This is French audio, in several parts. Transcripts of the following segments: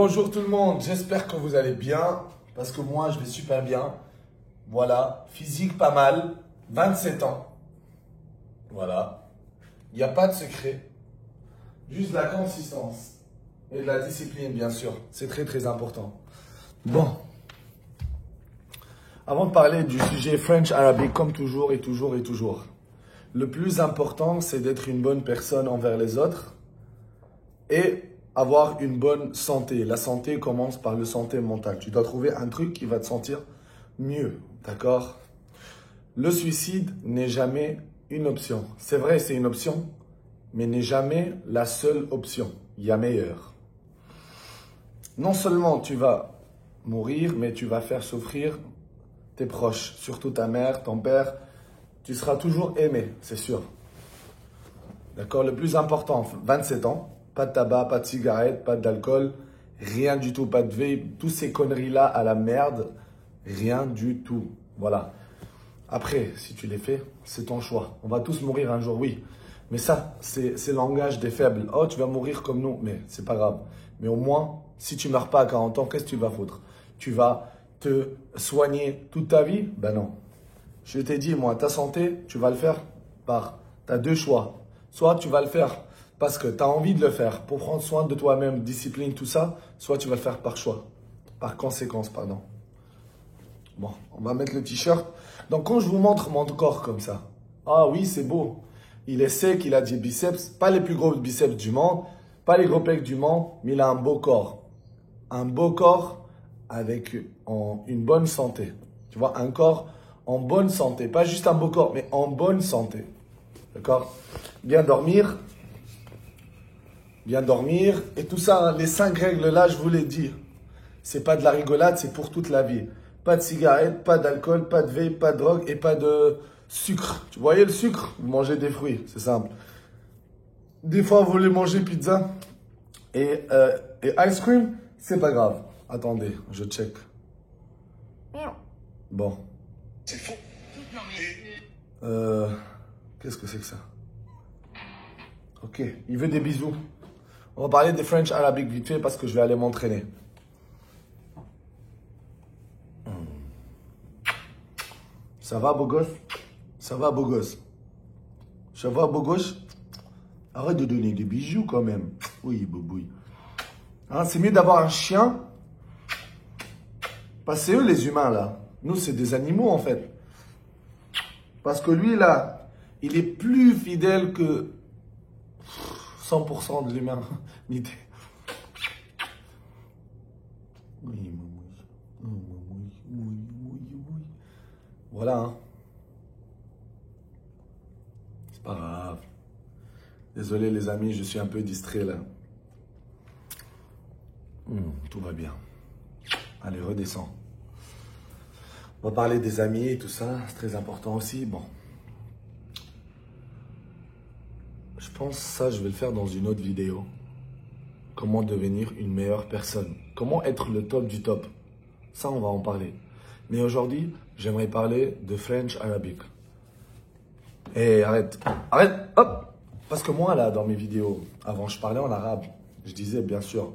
Bonjour tout le monde, j'espère que vous allez bien, parce que moi je vais super bien. Voilà, physique pas mal, 27 ans. Voilà, il n'y a pas de secret, juste la consistance et de la discipline bien sûr, c'est très important. Bon, avant de parler du sujet French Arabic, comme toujours, le plus important c'est d'être une bonne personne envers les autres et avoir une bonne santé. La santé commence par le santé mentale. Tu dois trouver un truc qui va te sentir mieux, d'accord? Le suicide n'est jamais une option. C'est vrai, c'est une option, mais n'est jamais la seule option. Il y a meilleur. Non seulement tu vas mourir, mais tu vas faire souffrir tes proches, surtout ta mère, ton père. Tu seras toujours aimé, c'est sûr. D'accord? Le plus important, 27 ans. Pas de tabac, pas de cigarette, pas d'alcool, rien du tout, pas de vape, toutes ces conneries-là à la merde, rien du tout. Voilà. Après, si tu les fais, c'est ton choix. On va tous mourir un jour, oui. Mais ça, c'est le langage des faibles. Oh, tu vas mourir comme nous, mais c'est pas grave. Mais au moins, si tu meurs pas à 40 ans, qu'est-ce que tu vas foutre? Tu vas te soigner toute ta vie? Ben non. Je t'ai dit, moi, ta santé, tu vas le faire par... Tu as deux choix. Soit tu vas le faire parce que tu as envie de le faire pour prendre soin de toi-même, discipline, tout ça, soit tu vas le faire par choix, par conséquence, pardon. Bon, on va mettre le t-shirt. Donc, quand je vous montre mon corps comme ça, ah oui, c'est beau. Il est sec, il a des biceps, pas les plus gros biceps du monde, pas les gros pecs du monde, mais il a un beau corps. Un beau corps avec une bonne santé. Tu vois, un corps en bonne santé. Pas juste un beau corps, mais en bonne santé. D'accord? Bien dormir. Bien dormir. Et tout ça, hein, les 5 règles-là, je vous l'ai dit. C'est pas de la rigolade, c'est pour toute la vie. Pas de cigarette, pas d'alcool, pas de vape, pas de drogue et pas de sucre. Tu voyez le sucre? Vous mangez des fruits, c'est simple. Des fois, vous voulez manger pizza et ice cream, c'est pas grave. Attendez, je check. Bon. C'est faux. Qu'est-ce que c'est que ça? Ok, il veut des bisous. On va parler des French Arabic vite fait parce que je vais aller m'entraîner. Ça va, beau gosse? Ça va, beau gosse? Ça va, beau gosse? Arrête de donner des bijoux quand même. Oui, boubouille. Hein, c'est mieux d'avoir un chien. Parce que c'est eux les humains là. Nous, c'est des animaux en fait. Parce que lui là, il est plus fidèle que 100% de l'humanité. Oui, voilà, hein. C'est pas grave. Désolé les amis, je suis un peu distrait là. Tout va bien. Allez, redescends. On va parler des amis et tout ça, c'est très important aussi. Bon. Je pense que ça, je vais le faire dans une autre vidéo. Comment devenir une meilleure personne. Comment être le top du top. Ça, on va en parler. Mais aujourd'hui, j'aimerais parler de French Arabic. Eh, arrête. Arrête, hop. Parce que moi, là, dans mes vidéos, avant, je parlais en arabe. Je disais, bien sûr,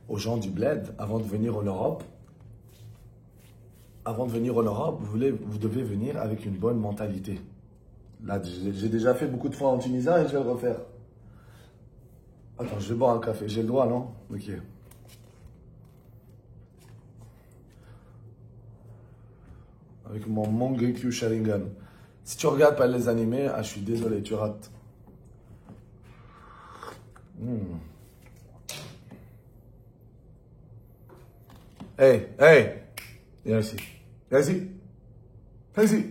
aux gens du bled, avant de venir en Europe, vous devez venir avec une bonne mentalité. Là, j'ai déjà fait beaucoup de fois en tunisien et je vais le refaire. Attends, je vais boire un café. J'ai le droit, non? Ok. Avec mon Mangekyu Sharingan. Si tu regardes pas les animés, je suis désolé, tu rates. Hey, hey! Viens ici. Viens ici. Viens ici.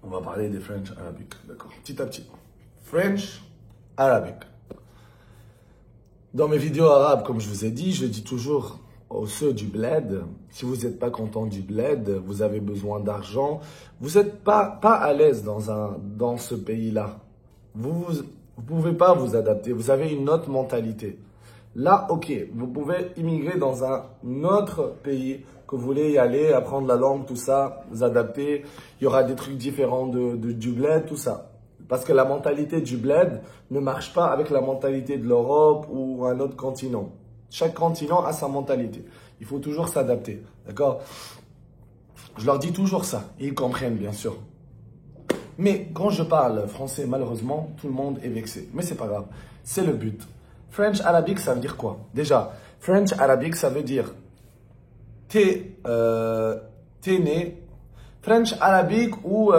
On va parler des French Arabic, d'accord? Petit à petit. French Arabic. Dans mes vidéos arabes, comme je vous ai dit, je dis toujours aux ceux du bled, si vous n'êtes pas content du bled, vous avez besoin d'argent, vous n'êtes pas à l'aise dans ce pays-là. Vous ne pouvez pas vous adapter, vous avez une autre mentalité. Là, ok, vous pouvez immigrer dans un autre pays, que vous voulez y aller, apprendre la langue, tout ça, vous adapter. Il y aura des trucs différents du bled, tout ça. Parce que la mentalité du bled ne marche pas avec la mentalité de l'Europe ou un autre continent. Chaque continent a sa mentalité. Il faut toujours s'adapter. D'accord? Je leur dis toujours ça. Et ils comprennent, bien sûr. Mais quand je parle français, malheureusement, tout le monde est vexé. Mais c'est pas grave. C'est le but. French Arabic, ça veut dire quoi? Déjà, French Arabic, ça veut dire t'es né. French Arabic ou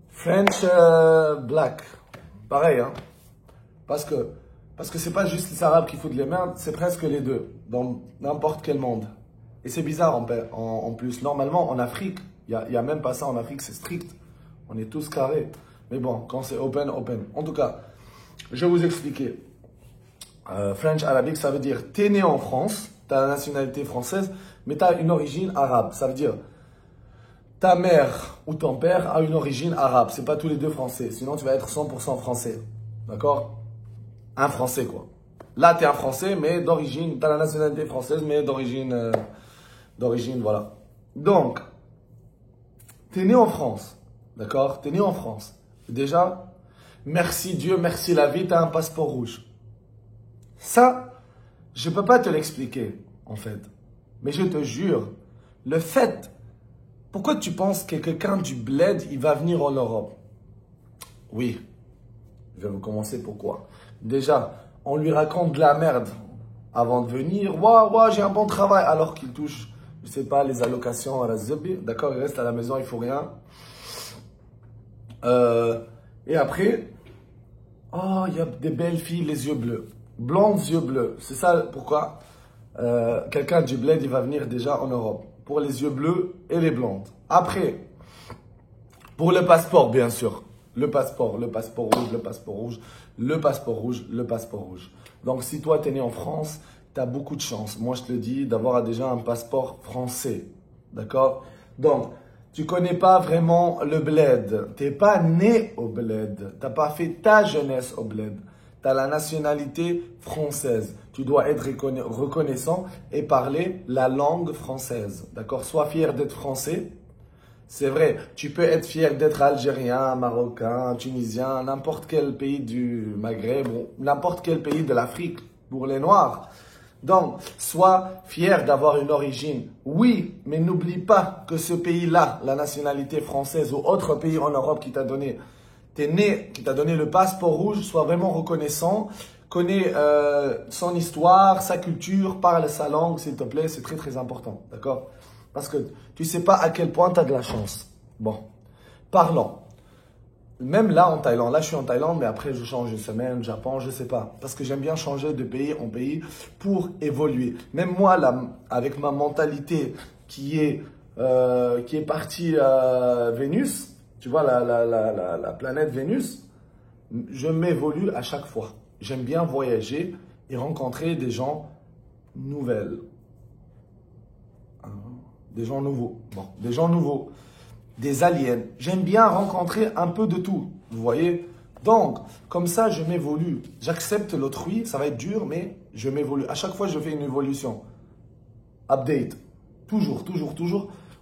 French Black. Pareil, hein. Parce que c'est pas juste les Arabes qui foutent les merdes, c'est presque les deux, dans n'importe quel monde. Et c'est bizarre en plus. Normalement, en Afrique, il y a même pas ça en Afrique, c'est strict. On est tous carrés. Mais bon, quand c'est open, open. En tout cas, je vais vous expliquer. French Arabic, ça veut dire t'es né en France, t'as la nationalité française, mais t'as une origine arabe. Ça veut dire ta mère ou ton père a une origine arabe. C'est pas tous les deux français. Sinon, tu vas être 100% français. D'accord? Un français, quoi. Là, t'es un français, mais d'origine, t'as la nationalité française, mais d'origine, voilà. Donc, t'es né en France. D'accord? T'es né en France. Déjà, merci Dieu, merci la vie, t'as un passeport rouge. Ça, je peux pas te l'expliquer, en fait. Mais je te jure, le fait... Pourquoi tu penses que quelqu'un du bled, il va venir en Europe? Oui, je vais vous commencer pourquoi. Déjà, on lui raconte de la merde avant de venir. Waouh, j'ai un bon travail. Alors qu'il touche, je sais pas, les allocations à la Zubi. D'accord, il reste à la maison, il faut rien. Et après, oh, il y a des belles filles, les yeux bleus. Blondes, yeux bleus. C'est ça pourquoi quelqu'un du bled, il va venir déjà en Europe. Pour les yeux bleus et les blondes. Après, pour le passeport, bien sûr. Le passeport rouge, le passeport rouge, le passeport rouge, le passeport rouge. Donc, si toi, tu es né en France, tu as beaucoup de chance. Moi, je te dis d'avoir déjà un passeport français. D'accord? Donc, tu connais pas vraiment le bled. Tu n'es pas né au bled. Tu n'as pas fait ta jeunesse au bled. Tu as la nationalité française. Tu dois être reconnaissant et parler la langue française. D'accord? Sois fier d'être français. C'est vrai, tu peux être fier d'être algérien, marocain, tunisien, n'importe quel pays du Maghreb, ou n'importe quel pays de l'Afrique pour les Noirs. Donc, sois fier d'avoir une origine. Oui, mais n'oublie pas que ce pays-là, la nationalité française ou autre pays en Europe qui t'a donné, t'es né, qui t'a donné le passeport rouge, sois vraiment reconnaissant, connais son histoire, sa culture, parle sa langue, s'il te plaît, c'est très très important, d'accord? Parce que tu ne sais pas à quel point tu as de la chance. Bon, parlons. Même là en Thaïlande, là je suis en Thaïlande, mais après je change une semaine, Japon, je ne sais pas. Parce que j'aime bien changer de pays en pays pour évoluer. Même moi, là, avec ma mentalité qui est partie à Vénus, tu vois, la planète Vénus, je m'évolue à chaque fois. J'aime bien voyager et rencontrer des gens nouvelles. Des gens nouveaux. Bon, des gens nouveaux. Des aliens. J'aime bien rencontrer un peu de tout. Vous voyez? Donc, comme ça, je m'évolue. J'accepte l'autrui. Ça va être dur, mais je m'évolue. À chaque fois, je fais une évolution. Update. Toujours,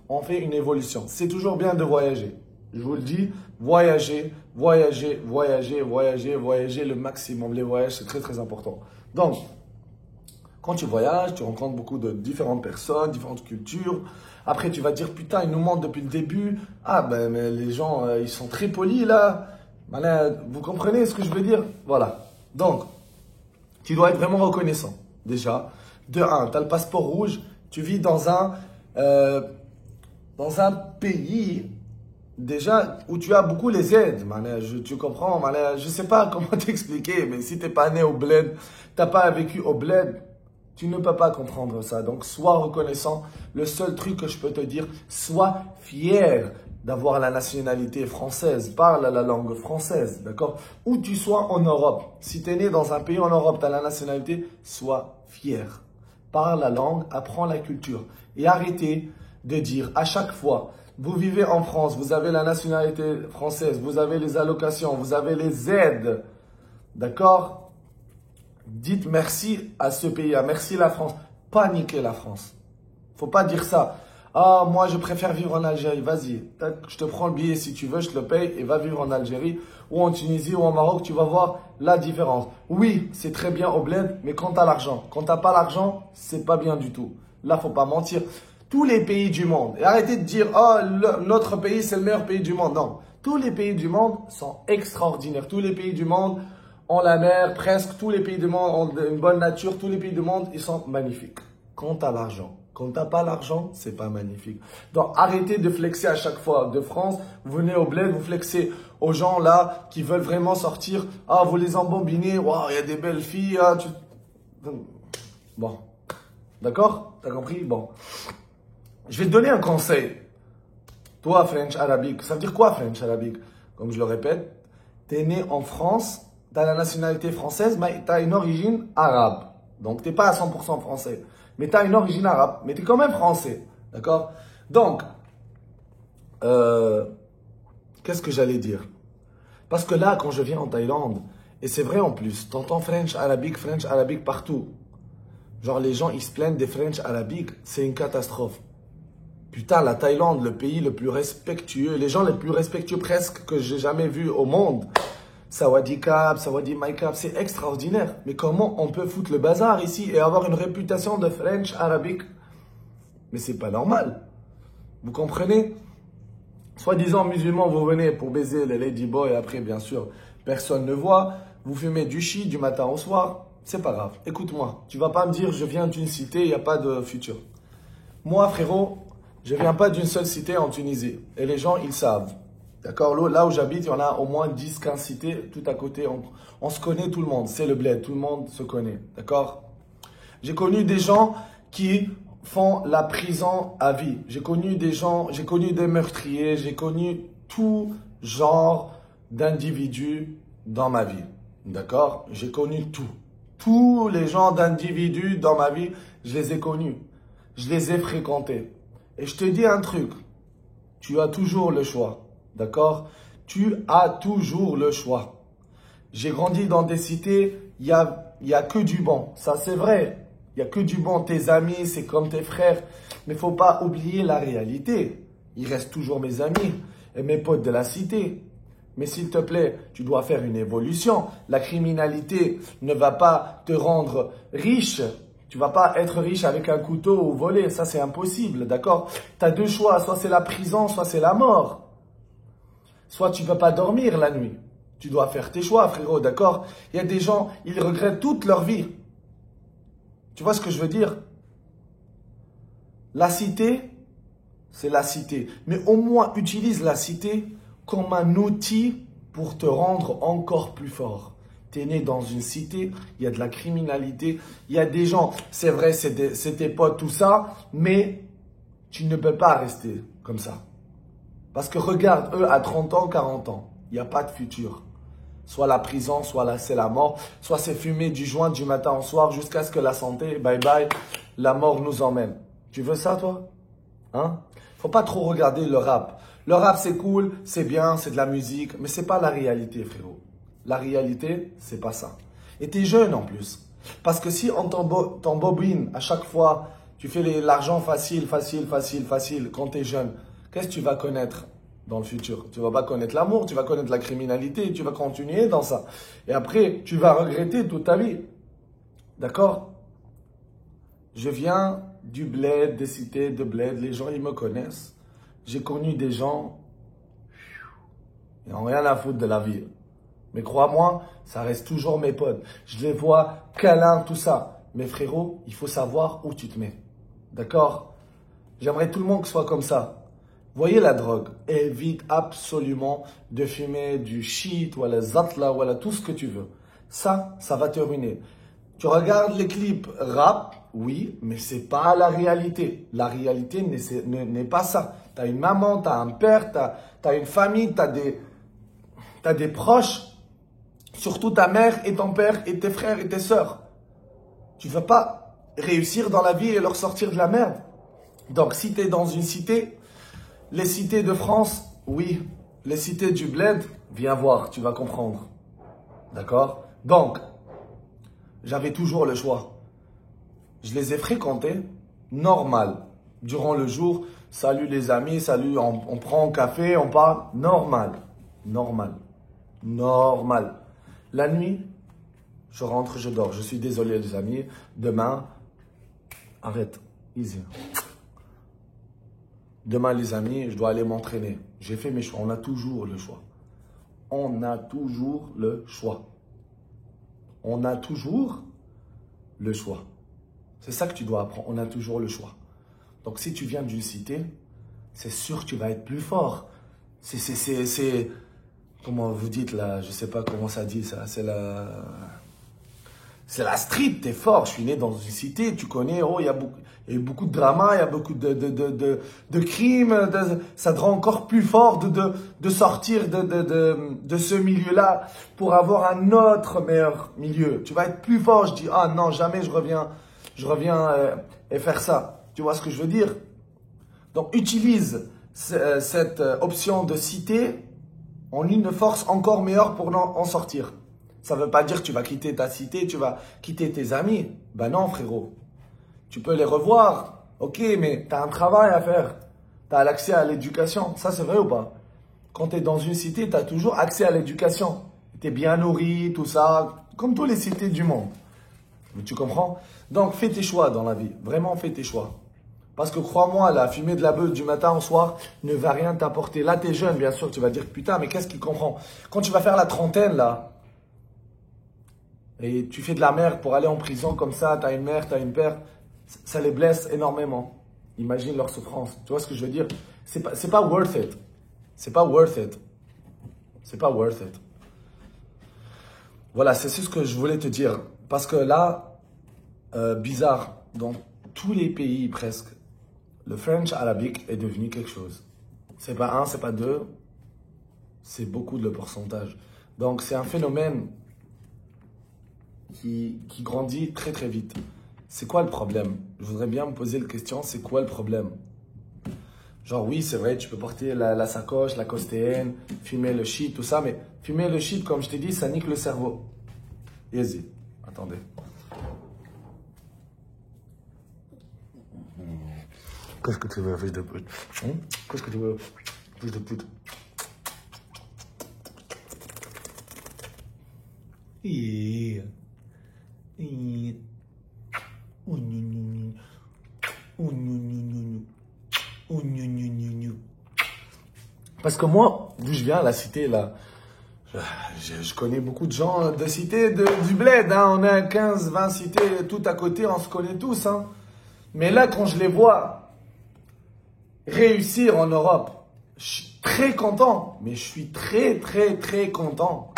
on fait une évolution. C'est toujours bien de voyager. Je vous le dis, voyager le maximum. Les voyages, c'est très, très important. Donc, quand tu voyages, tu rencontres beaucoup de différentes personnes, différentes cultures. Après, tu vas dire, putain, ils nous mentent depuis le début. Ah, ben, mais les gens, ils sont très polis, là. Vous comprenez ce que je veux dire? Voilà. Donc, tu dois être vraiment reconnaissant. Déjà, de un, tu as le passeport rouge. Tu vis dans un pays, déjà, où tu as beaucoup les aides. Tu comprends? Je ne sais pas comment t'expliquer, mais si tu n'es pas né au bled, tu n'as pas vécu au bled, tu ne peux pas comprendre ça. Donc, sois reconnaissant. Le seul truc que je peux te dire, sois fier d'avoir la nationalité française. Parle la langue française, d'accord? Où tu sois en Europe. Si tu es né dans un pays en Europe, tu as la nationalité, sois fier. Parle la langue, apprends la culture. Et arrêtez de dire à chaque fois, vous vivez en France, vous avez la nationalité française, vous avez les allocations, vous avez les aides, d'accord? Dites merci à ce pays, merci la France. Paniquez la France. Faut pas dire ça. Ah, moi, je préfère vivre en Algérie. Vas-y, je te prends le billet si tu veux, je te le paye et va vivre en Algérie ou en Tunisie ou au Maroc, tu vas voir la différence. Oui, c'est très bien au bled, mais quand tu as l'argent. Quand tu n'as pas l'argent, c'est pas bien du tout. Là, faut pas mentir. Tous les pays du monde, et arrêtez de dire, oh, notre pays, c'est le meilleur pays du monde. Non, tous les pays du monde sont extraordinaires. Tous les pays du monde ont la mer, presque tous les pays du monde ont une bonne nature. Tous les pays du monde, ils sont magnifiques. Quand tu as l'argent. Quand tu n'as pas l'argent, c'est pas magnifique. Donc, arrêtez de flexer à chaque fois. De France, vous venez au bled, vous flexez aux gens là qui veulent vraiment sortir. Ah, vous les embobinez. Waouh, il y a des belles filles. Ah, Bon. D'accord? T'as compris? Bon. Je vais te donner un conseil. Toi, French arabique. Ça veut dire quoi, French arabique? Comme je le répète, tu es né en France, tu as la nationalité française, mais tu as une origine arabe. Donc, tu n'es pas à 100% français. Mais tu as une origine arabe, mais tu es quand même français. D'accord? Donc, qu'est-ce que j'allais dire? Parce que là, quand je viens en Thaïlande, et c'est vrai en plus, tu entends French arabique partout. Genre, les gens, ils se plaignent des French arabiques, c'est une catastrophe. Putain, la Thaïlande, le pays le plus respectueux, les gens les plus respectueux presque que j'ai jamais vu au monde. Sawadee-Kap, Sawadee-Maïkap, c'est extraordinaire. Mais comment on peut foutre le bazar ici et avoir une réputation de French arabique? Mais c'est pas normal. Vous comprenez? Soi-disant musulmans, vous venez pour baiser les ladyboys et après, bien sûr, personne ne voit. Vous fumez du shit du matin au soir. C'est pas grave. Écoute-moi, tu vas pas me dire je viens d'une cité, il n'y a pas de futur. Moi, frérot, je viens pas d'une seule cité en Tunisie. Et les gens, ils savent. D'accord? Là où j'habite, il y en a au moins 10-15 cités tout à côté. On se connaît tout le monde. C'est le bled. Tout le monde se connaît. D'accord? J'ai connu des gens qui font la prison à vie. J'ai connu des gens, j'ai connu des meurtriers, j'ai connu tout genre d'individus dans ma vie. D'accord? J'ai connu tout. Tous les genres d'individus dans ma vie, je les ai connus. Je les ai fréquentés. Et je te dis un truc. Tu as toujours le choix. D'accord? Tu as toujours le choix. J'ai grandi dans des cités, il y a que du bon. Ça, c'est vrai. Il n'y a que du bon. Tes amis, c'est comme tes frères. Mais il ne faut pas oublier la réalité. Ils restent toujours mes amis et mes potes de la cité. Mais s'il te plaît, tu dois faire une évolution. La criminalité ne va pas te rendre riche. Tu vas pas être riche avec un couteau ou voler. Ça, c'est impossible. D'accord? Tu as deux choix. Soit c'est la prison, soit c'est la mort. Soit tu ne peux pas dormir la nuit. Tu dois faire tes choix, frérot, d'accord? Il y a des gens, ils regrettent toute leur vie. Tu vois ce que je veux dire? La cité, c'est la cité. Mais au moins, utilise la cité comme un outil pour te rendre encore plus fort. Tu es né dans une cité, il y a de la criminalité, il y a des gens, c'est vrai, c'est tes potes, tout ça, mais tu ne peux pas rester comme ça. Parce que regarde, eux, à 30 ans, 40 ans, il n'y a pas de futur. Soit la prison, soit c'est la mort, soit c'est fumer du joint du matin au soir jusqu'à ce que la santé, bye bye, la mort nous emmène. Tu veux ça, toi? Hein? Faut pas trop regarder le rap. Le rap, c'est cool, c'est bien, c'est de la musique, mais c'est pas la réalité, frérot. La réalité, c'est pas ça. Et t'es jeune en plus. Parce que si on t'embobine à chaque fois, tu fais l'argent facile quand t'es jeune, qu'est-ce que tu vas connaître dans le futur? Tu vas pas connaître l'amour, tu vas connaître la criminalité, tu vas continuer dans ça. Et après, tu vas regretter toute ta vie. D'accord? Je viens du bled, des cités de bled, les gens, ils me connaissent. J'ai connu des gens, ils n'ont rien à foutre de la vie. Mais crois-moi, ça reste toujours mes potes. Je les vois, câlins, tout ça. Mais frérot, il faut savoir où tu te mets. D'accord? J'aimerais tout le monde que ce soit comme ça. Voyez la drogue, évite absolument de fumer du shit, ou la zatla, ou tout ce que tu veux. Ça va te ruiner. Tu regardes les clips rap, oui, mais c'est pas la réalité. La réalité n'est pas ça. Tu as une maman, tu as un père, tu as une famille, tu as des proches, surtout ta mère et ton père et tes frères et tes sœurs. Tu ne veux pas réussir dans la vie et leur sortir de la merde. Donc si tu es dans une cité, les cités de France, oui. Les cités du bled, viens voir, tu vas comprendre. D'accord? Donc, j'avais toujours le choix. Je les ai fréquentés, normal. Durant le jour, salut les amis, salut, on prend un café, on parle. Normal. Normal. Normal. La nuit, je rentre, je dors. Je suis désolé les amis. Demain, arrête. Easy. Demain les amis, je dois aller m'entraîner. J'ai fait mes choix. On a toujours le choix. On a toujours le choix. On a toujours le choix. C'est ça que tu dois apprendre. On a toujours le choix. Donc, si tu viens d'une cité, c'est sûr que tu vas être plus fort. C'est comment vous dites là, je sais pas comment ça dit ça. C'est la street, t'es fort. Je suis né dans une cité, tu connais, oh, il y a beaucoup de drama, il y a beaucoup de crimes. Ça te rend encore plus fort de sortir de ce milieu-là pour avoir un autre meilleur milieu. Tu vas être plus fort. Je dis, ah non, jamais je reviens et faire ça. Tu vois ce que je veux dire? Donc, utilise cette option de cité en une force encore meilleure pour en sortir. Ça ne veut pas dire que tu vas quitter ta cité, tu vas quitter tes amis. Ben non, frérot. Tu peux les revoir, ok, mais tu as un travail à faire. Tu as l'accès à l'éducation. Ça, c'est vrai ou pas? Quand tu es dans une cité, tu as toujours accès à l'éducation. Tu es bien nourri, tout ça, comme toutes les cités du monde. Tu comprends? Donc, fais tes choix dans la vie. Vraiment, fais tes choix. Parce que crois-moi, la fumée de la beuh du matin au soir ne va rien t'apporter. Là, tu es jeune, bien sûr, tu vas dire, putain, mais qu'est-ce qu'il comprend? Quand tu vas faire la trentaine, là, et tu fais de la merde pour aller en prison comme ça, tu as une mère, tu as une père, ça les blesse énormément. Imagine leur souffrance. Tu vois ce que je veux dire? C'est pas worth it. C'est pas worth it. C'est pas worth it. Voilà, c'est ce que je voulais te dire. Parce que là, bizarre, dans tous les pays presque, le French arabique est devenu quelque chose. C'est pas un, c'est pas deux, c'est beaucoup de le pourcentage. Donc c'est un phénomène qui grandit très très vite. C'est quoi le problème? Je voudrais bien me poser la question, c'est quoi le problème? Genre oui, c'est vrai, tu peux porter la sacoche, la costéenne, fumer le shit, tout ça, mais fumer le shit, comme je t'ai dit, ça nique le cerveau. Easy. Attendez. Qu'est-ce que tu veux, fils de pute? Qu'est-ce que tu veux, fils de pute? Parce que moi, d'où je viens, la cité, là, je connais beaucoup de gens de cité, du bled, hein. On a 15, 20 cités tout à côté, on se connaît tous, hein. Mais là, quand je les vois réussir en Europe, je suis très content. Mais je suis très, très, très content.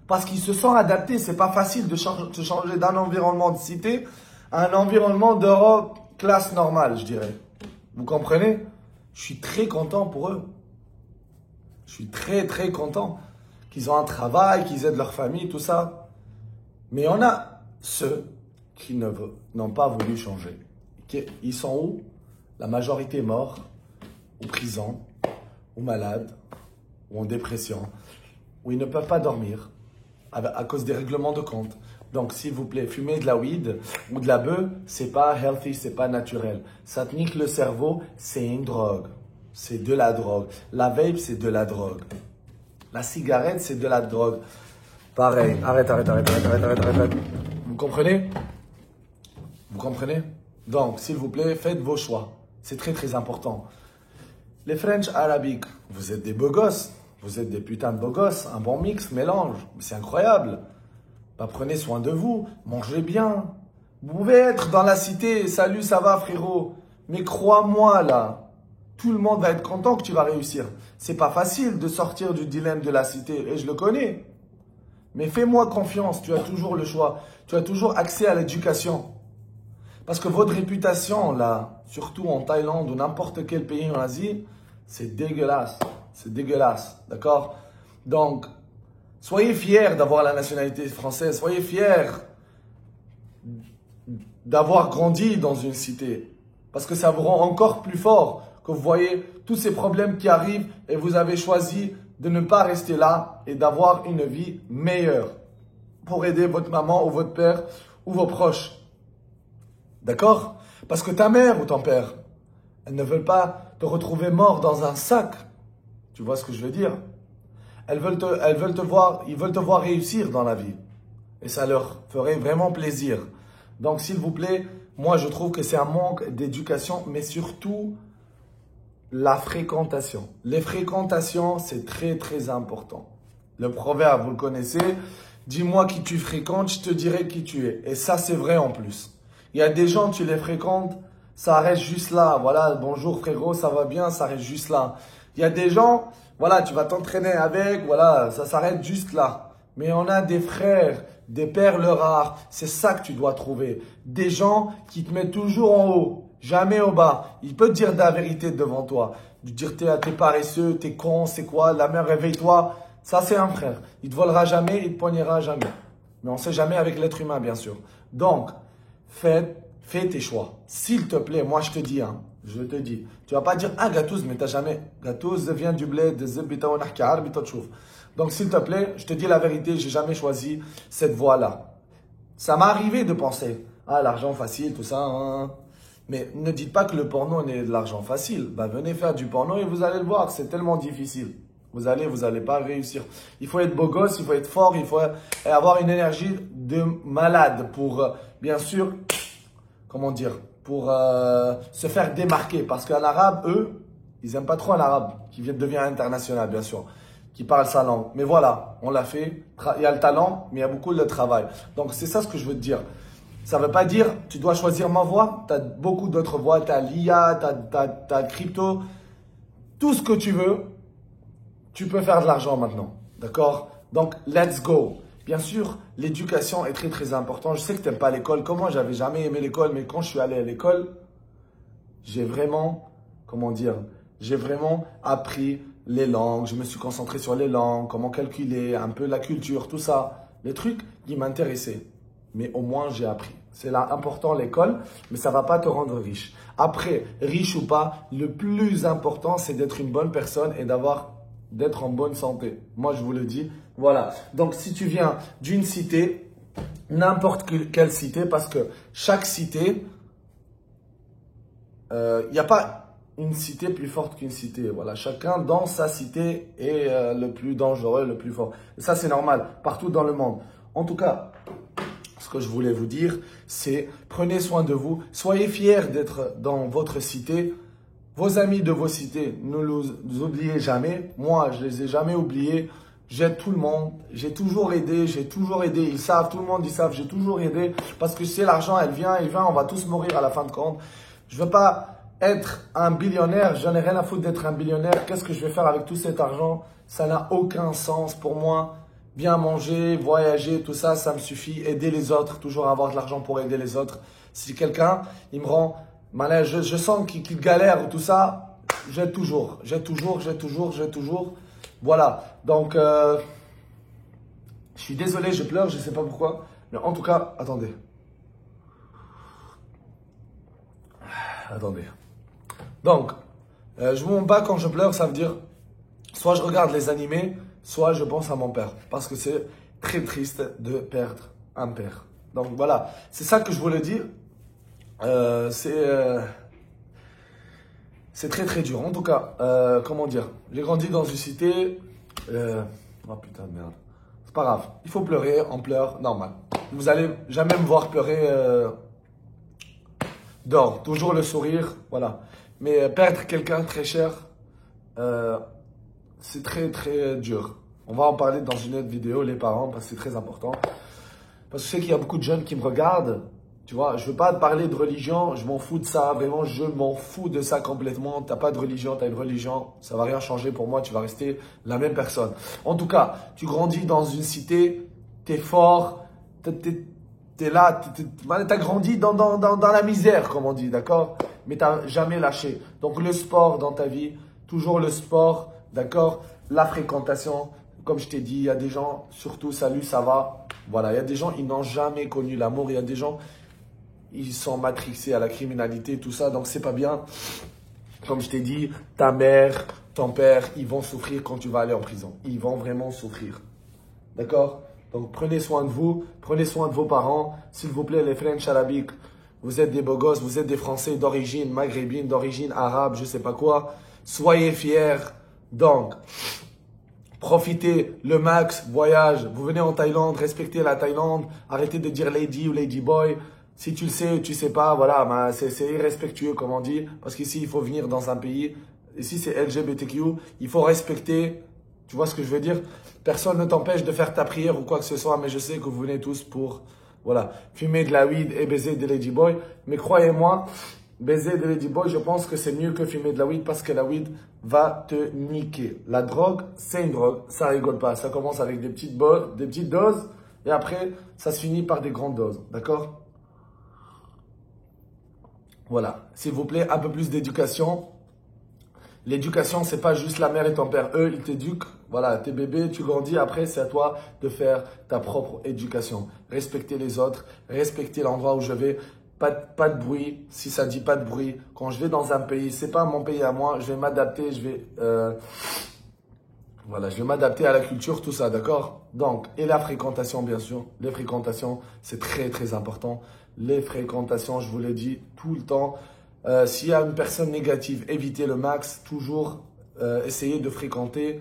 Parce qu'ils se sont adaptés. C'est pas facile de changer d'un environnement de cité à un environnement d'Europe classe normale, je dirais. Vous comprenez? Je suis très content pour eux. Je suis très, très content qu'ils ont un travail, qu'ils aident leur famille, tout ça. Mais on a ceux qui n'ont pas voulu changer. Ils sont où? La majorité morts, ou prison, ou malades, ou en dépression, où ils ne peuvent pas dormir à cause des règlements de compte. Donc, s'il vous plaît, fumer de la weed ou de la beuh, c'est pas healthy, c'est pas naturel. Ça te nique le cerveau, c'est une drogue. C'est de la drogue. La vape, c'est de la drogue. La cigarette, c'est de la drogue. Pareil. Arrête. Vous comprenez? Vous comprenez? Donc, s'il vous plaît, faites vos choix. C'est très, très important. Les French arabiques, vous êtes des beaux gosses. Vous êtes des putains de beaux gosses. Un bon mix, mélange. C'est incroyable. Bah, prenez soin de vous. Mangez bien. Vous pouvez être dans la cité. Salut, ça va, frérot. Mais crois-moi, là. Tout le monde va être content que tu vas réussir. C'est pas facile de sortir du dilemme de la cité. Et je le connais. Mais fais-moi confiance. Tu as toujours le choix. Tu as toujours accès à l'éducation. Parce que votre réputation, là, surtout en Thaïlande ou n'importe quel pays en Asie, c'est dégueulasse. C'est dégueulasse, d'accord? Donc, soyez fiers d'avoir la nationalité française. Soyez fiers d'avoir grandi dans une cité. Parce que ça vous rend encore plus fort que vous voyez tous ces problèmes qui arrivent et vous avez choisi de ne pas rester là et d'avoir une vie meilleure pour aider votre maman ou votre père ou vos proches. D'accord? Parce que ta mère ou ton père Elles ne veulent pas te retrouver mort dans un sac. Tu vois ce que je veux dire? Ils veulent te voir réussir dans la vie. Et ça leur ferait vraiment plaisir. Donc, s'il vous plaît, moi, je trouve que c'est un manque d'éducation, mais surtout la fréquentation. Les fréquentations, c'est très, très important. Le proverbe, vous le connaissez, dis-moi qui tu fréquentes, je te dirai qui tu es. Et ça, c'est vrai en plus. Il y a des gens, tu les fréquentes, ça reste juste là. Voilà, bonjour frérot, ça va bien, ça reste juste là. Il y a des gens, voilà, tu vas t'entraîner avec, voilà, ça s'arrête juste là. Mais on a des frères, des perles rares, c'est ça que tu dois trouver. Des gens qui te mettent toujours en haut, jamais au bas. Il peut te dire de la vérité devant toi. Dire t'es paresseux, t'es con, c'est quoi, la mère réveille-toi. Ça c'est un frère. Il te volera jamais, il te poignera jamais. Mais on sait jamais avec l'être humain bien sûr. Donc, fais tes choix. S'il te plaît, moi je te dis, je te dis. Tu vas pas dire, Gatouz, mais t'as jamais. Gatouz vient du bled, de Zebita ou Nahkar, donc s'il te plaît, je te dis la vérité, j'ai jamais choisi cette voie-là. Ça m'est arrivé de penser, l'argent facile, tout ça, Mais ne dites pas que le porno n'est de l'argent facile. Venez faire du porno et vous allez le voir, c'est tellement difficile. Vous allez pas réussir. Il faut être beau gosse, il faut être fort, il faut avoir une énergie de malade pour, bien sûr, comment dire, pour se faire démarquer. Parce qu'en arabe, eux, ils aiment pas trop un arabe qui devient international, bien sûr, qui parle sa langue. Mais voilà, on l'a fait. Il y a le talent, mais il y a beaucoup de travail. Donc, c'est ça ce que je veux te dire. Ça ne veut pas dire tu dois choisir ma voie. Tu as beaucoup d'autres voies. Tu as l'IA, tu as le crypto. Tout ce que tu veux, tu peux faire de l'argent maintenant. D'accord? Donc, let's go. Bien sûr, l'éducation est très, très importante. Je sais que tu n'aimes pas l'école. Comme moi, je n'avais jamais aimé l'école. Mais quand je suis allé à l'école, j'ai vraiment, j'ai vraiment appris les langues. Je me suis concentré sur les langues, comment calculer, un peu la culture, tout ça. Les trucs qui m'intéressaient. Mais au moins, j'ai appris. C'est là important l'école, mais ça ne va pas te rendre riche. Après, riche ou pas, le plus important, c'est d'être une bonne personne et d'être en bonne santé. Moi, je vous le dis. Voilà. Donc, si tu viens d'une cité, n'importe quelle cité, parce que chaque cité, il n'y a pas une cité plus forte qu'une cité. Voilà. Chacun dans sa cité est le plus dangereux, le plus fort. Et ça, c'est normal, partout dans le monde. En tout cas, ce que je voulais vous dire, c'est prenez soin de vous. Soyez fiers d'être dans votre cité. Vos amis de vos cités, ne les oubliez jamais. Moi, je les ai jamais oubliés. J'aide tout le monde. J'ai toujours aidé. Ils savent, tout le monde, ils savent, j'ai toujours aidé. Parce que c'est l'argent, elle vient, on va tous mourir à la fin de compte. Je veux pas être un billionnaire. J'en ai rien à foutre d'être un billionnaire. Qu'est-ce que je vais faire avec tout cet argent? Ça n'a aucun sens pour moi. Bien manger, voyager, tout ça, ça me suffit. Aider les autres, toujours avoir de l'argent pour aider les autres. Si quelqu'un, il me rend malade, je sens qu'il galère ou tout ça, j'aide toujours. Voilà. Donc, je suis désolé, je pleure, je ne sais pas pourquoi. Mais en tout cas, attendez. Donc, je me montre pas quand je pleure, ça veut dire, soit je regarde les animés, soit je pense à mon père. Parce que c'est très triste de perdre un père. Donc voilà, c'est ça que je voulais dire. C'est très très dur. En tout cas, comment dire, j'ai grandi dans une cité. Oh putain de merde. C'est pas grave. Il faut pleurer, on pleure, normal. Vous allez jamais me voir pleurer dehors. Toujours le sourire, voilà. Mais perdre quelqu'un très cher, c'est très très dur. On va en parler dans une autre vidéo, les parents, parce que c'est très important. Parce que je sais qu'il y a beaucoup de jeunes qui me regardent. Tu vois, je ne veux pas te parler de religion, je m'en fous de ça, vraiment, je m'en fous de ça complètement. Tu n'as pas de religion, tu as une religion, ça ne va rien changer pour moi, tu vas rester la même personne. En tout cas, tu grandis dans une cité, tu es fort, tu es là, tu as grandi dans la misère, comme on dit, d'accord? Mais tu n'as jamais lâché. Donc le sport dans ta vie, toujours le sport, d'accord? La fréquentation, comme je t'ai dit, il y a des gens, surtout salut, ça va. Voilà, il y a des gens, ils n'ont jamais connu l'amour, il y a des gens, ils sont matrixés à la criminalité, tout ça, donc c'est pas bien. Comme je t'ai dit, ta mère, ton père, ils vont souffrir quand tu vas aller en prison. Ils vont vraiment souffrir. D'accord? Donc prenez soin de vous, prenez soin de vos parents. S'il vous plaît, les French arabiques, vous êtes des beaux gosses, vous êtes des Français d'origine maghrébine, d'origine arabe, je sais pas quoi. Soyez fiers. Donc, profitez le max, voyage. Vous venez en Thaïlande, respectez la Thaïlande. Arrêtez de dire lady ou lady boy. Si tu le sais, tu sais pas, voilà, ben, c'est irrespectueux comme on dit. Parce qu'ici, il faut venir dans un pays. Ici, c'est LGBTQ. Il faut respecter. Tu vois ce que je veux dire? Personne ne t'empêche de faire ta prière ou quoi que ce soit. Mais je sais que vous venez tous pour, voilà, fumer de la weed et baiser des ladyboys. Mais croyez-moi, baiser des ladyboys, je pense que c'est mieux que fumer de la weed parce que la weed va te niquer. La drogue, c'est une drogue. Ça rigole pas. Ça commence avec des petites doses. Et après, ça se finit par des grandes doses. D'accord? Voilà. S'il vous plaît, un peu plus d'éducation. L'éducation, c'est pas juste la mère et ton père. Eux, ils t'éduquent. Voilà, t'es bébé, tu grandis. Après, c'est à toi de faire ta propre éducation. Respecter les autres, respecter l'endroit où je vais. Pas de bruit. Si ça dit pas de bruit, quand je vais dans un pays, c'est pas mon pays à moi. Je vais m'adapter. Voilà, je vais m'adapter à la culture, tout ça, d'accord? Donc, et la fréquentation, bien sûr. Les fréquentations, c'est très, très important. Les fréquentations, je vous l'ai dit tout le temps. S'il y a une personne négative, évitez le max. Toujours essayer de fréquenter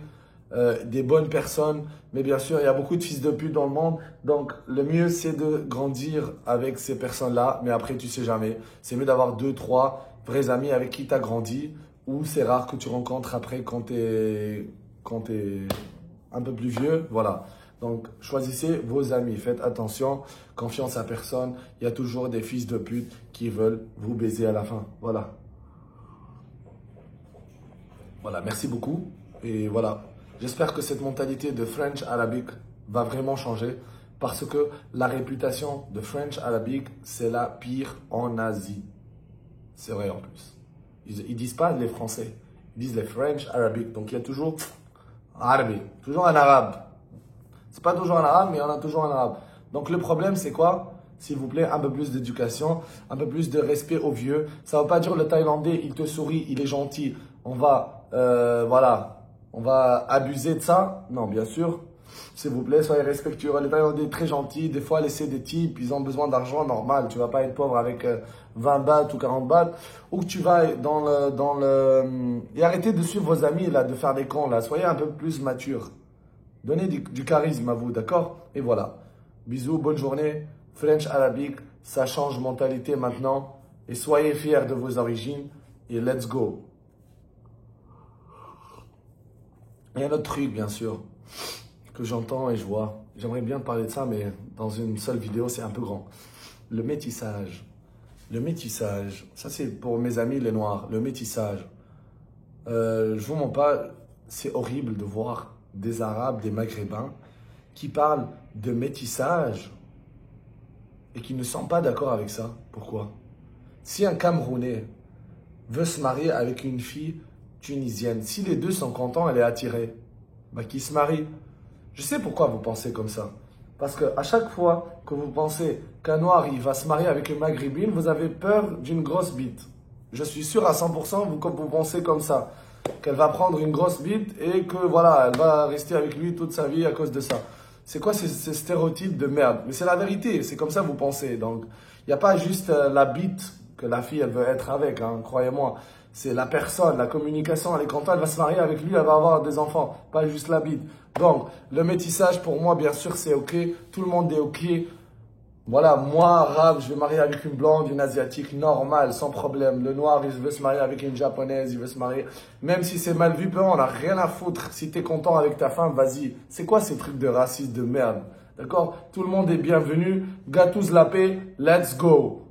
des bonnes personnes. Mais bien sûr, il y a beaucoup de fils de pute dans le monde. Donc, le mieux, c'est de grandir avec ces personnes-là. Mais après, tu sais jamais. C'est mieux d'avoir 2, 3 vrais amis avec qui tu as grandi. Ou c'est rare que tu rencontres après quand tu es un peu plus vieux. Voilà. Donc, choisissez vos amis. Faites attention. Confiance à personne. Il y a toujours des fils de pute qui veulent vous baiser à la fin. Voilà. Voilà. Merci beaucoup. Et voilà. J'espère que cette mentalité de French Arabic va vraiment changer. Parce que la réputation de French Arabic, c'est la pire en Asie. C'est vrai en plus. Ils disent pas les Français. Ils disent les French Arabic. Donc, il y a toujours Arabi. Toujours un arabe. C'est pas toujours un arabe, mais on a toujours un arabe. Donc le problème, c'est quoi? S'il vous plaît, un peu plus d'éducation, un peu plus de respect aux vieux. Ça ne veut pas dire le Thaïlandais, il te sourit, il est gentil. On va, voilà, on va abuser de ça. Non, bien sûr. S'il vous plaît, soyez respectueux. Les Thaïlandais, très gentils. Des fois, laissez des types, ils ont besoin d'argent, normal. Tu vas pas être pauvre avec 20 bahts ou 40 bahts. Ou que tu vas Et arrêtez de suivre vos amis, là, de faire des cons, là. Soyez un peu plus mature. Donnez du charisme à vous, d'accord? Et voilà. Bisous, bonne journée. French Arabic, ça change mentalité maintenant. Et soyez fiers de vos origines. Et let's go. Il y a un autre truc, bien sûr, que j'entends et je vois. J'aimerais bien parler de ça, mais dans une seule vidéo, c'est un peu grand. Le métissage. Le métissage, ça c'est pour mes amis les noirs. Le métissage. Je vous mens pas, c'est horrible de voir des Arabes, des Maghrébins qui parlent de métissage et qui ne sont pas d'accord avec ça. Pourquoi? Si un Camerounais veut se marier avec une fille tunisienne, si les deux sont contents, elle est attirée, bah qu'ils se marient. Je sais pourquoi vous pensez comme ça. Parce qu'à chaque fois que vous pensez qu'un noir il va se marier avec une maghrébine, vous avez peur d'une grosse bite. Je suis sûr à 100% vous pensez comme ça. Qu'elle va prendre une grosse bite et que voilà, elle va rester avec lui toute sa vie à cause de ça. C'est quoi ces stéréotypes de merde? Mais c'est la vérité, c'est comme ça que vous pensez. Donc, il n'y a pas juste la bite que la fille, elle veut être avec, hein, croyez-moi. C'est la personne, la communication, elle est contente, elle va se marier avec lui, elle va avoir des enfants, pas juste la bite. Donc, le métissage, pour moi, bien sûr, c'est OK. Tout le monde est OK. Voilà, moi, arabe, je vais marier avec une blonde, une asiatique, normale, sans problème. Le noir, il veut se marier avec une japonaise, il veut se marier. Même si c'est mal vu, peu, on n'a rien à foutre. Si t'es content avec ta femme, vas-y. C'est quoi ces trucs de racisme de merde? D'accord? Tout le monde est bienvenu. Gâtous la paix, let's go.